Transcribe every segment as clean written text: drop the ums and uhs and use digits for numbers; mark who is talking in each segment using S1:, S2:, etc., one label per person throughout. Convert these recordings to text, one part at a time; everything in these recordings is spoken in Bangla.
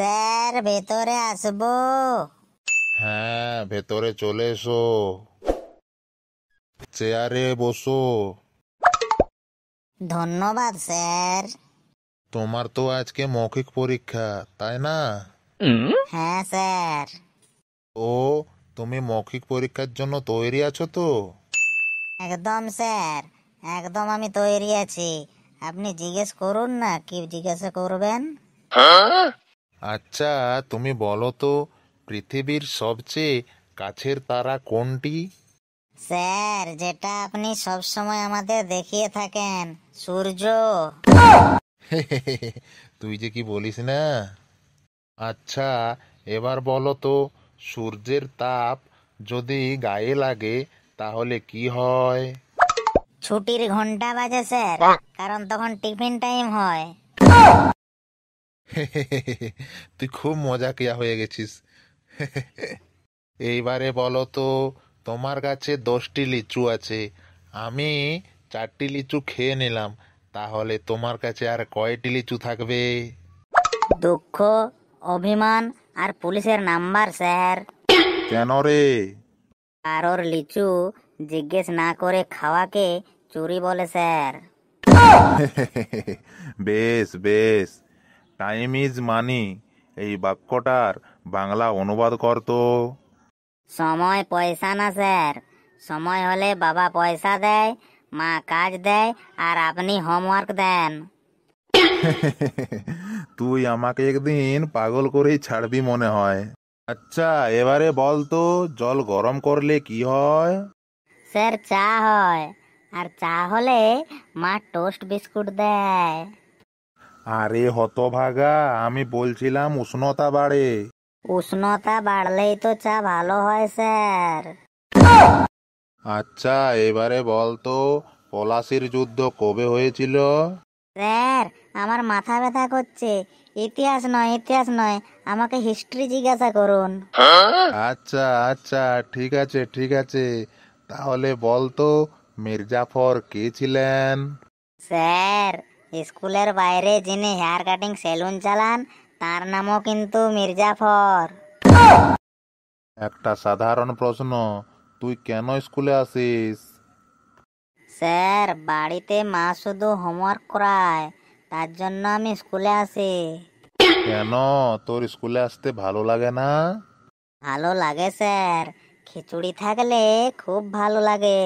S1: স্যার ভেতরে আসবো?
S2: হ্যাঁ, ভেতরে চলে এসো, চেয়ারে বসো।
S1: ধন্যবাদ স্যার।
S2: তোমার তো আজকে মৌখিক পরীক্ষা, তাই না?
S1: হ্যাঁ স্যার।
S2: ও, তুমি মৌখিক পরীক্ষার জন্য তৈরি আছো তো?
S1: একদম স্যার, একদম আমি তৈরি আছি। আপনি জিজ্ঞেস করুন না, কি জিজ্ঞাসা করবেন।
S2: আচ্ছা, তুমি বলো তো, পৃথিবীর সবচেয়ে কাছের তারা কোনটি?
S1: স্যার, যেটা আপনি সব সময় আমাদের দেখিয়ে থাকেন, সূর্য।
S2: তুই যে কি বলিস না। আচ্ছা, এবার বলো তো, সূর্যের তাপ যদি গায়ে লাগে তাহলে কি হয়?
S1: ছুটির ঘন্টা বাজে স্যার, কারণ তখন টিফিন টাইম হয়।
S2: তুই খুব মজাকিয়া হয়ে গেছিস। এইবারে বলো তো, তোমার কাছে 10টি লিচু আছে, আমি 4টি লিচু খেয়ে নিলাম, তাহলে তোমার কাছে আর কয়টি লিচু থাকবে?
S1: দুঃখ, অভিমান আর পুলিশের নাম্বার স্যার।
S2: কেন রে?
S1: কারোর লিচু জিজ্ঞেস না করে খাওয়াকে চুরি বলে স্যার।
S2: বেশ বেশ, টাইম ইজ মানি, এই বাক্যটার বাংলা অনুবাদ করতো।
S1: সময় পয়সা না স্যার, সময় হলে বাবা পয়সা দেয়, মা কাজ দেয়, আর আপনি হোমওয়ার্ক দেন।
S2: তুই আমাকে একদিন পাগল করেই ছাড়বি মনে হয়। আচ্ছা, এবারে বল তো, জল গরম করলে কি হয়?
S1: স্যার চা হয়, আর চা হলে মা টোস্ট বিস্কুট দেয়।
S2: আরে হতভাগা, আমি বলছিলাম উষ্ণতা বাড়ে।
S1: উষ্ণতা বাড়লেই তো চা ভালো হয় স্যার।
S2: আচ্ছা, এবারে বল তো, পলাশির যুদ্ধ কবে হয়েছিল?
S1: স্যার, আমার মাথা ব্যথা করছে। ইতিহাস নয়, ইতিহাস নয়, আমাকে হিস্ট্রি জিজ্ঞাসা করুন।
S2: আচ্ছা আচ্ছা, ঠিক আছে ঠিক আছে, তাহলে বল তো, মির্জাফর কে ছিলেন?
S1: স্যার, স্কুলের বাইরে যিনি হেয়ার কাটিং সেলুন চালান, তার নামও কিন্তু মির্জাফর।
S2: একটা সাধারণ প্রশ্ন, তুই কেন স্কুলে আসিস?
S1: স্যার, বাড়িতে মা শুধু হোমওয়ার্ক করায়, তার জন্য আমি স্কুলে আসি।
S2: কেন, তোর স্কুলে আসতে ভালো লাগে না?
S1: ভালো লাগে স্যার, খিচুড়ি থাকলে খুব ভালো লাগে।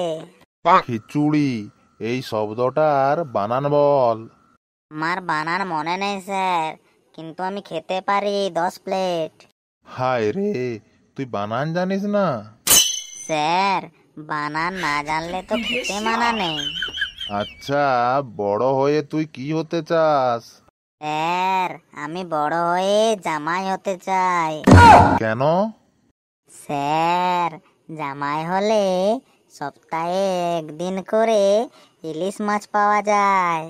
S2: খিচুড়ি, এই শব্দটার বানান বল।
S1: আমার বানান মনে নেই স্যার, কিন্তু আমি খেতে পারি 10 প্লেট।
S2: হায় রে, তুই বানান জানিস না?
S1: স্যার, বানান না জানলে তো খেতে মানা নেই।
S2: আচ্ছা, বড় হয়ে তুই কি হতে চাস?
S1: স্যার, আমি বড় হয়ে জামাই হতে চাই।
S2: কেন?
S1: স্যার, জামাই হলে সপ্তাহে একদিন করে ইলিশ মাছ পাওয়া যায়।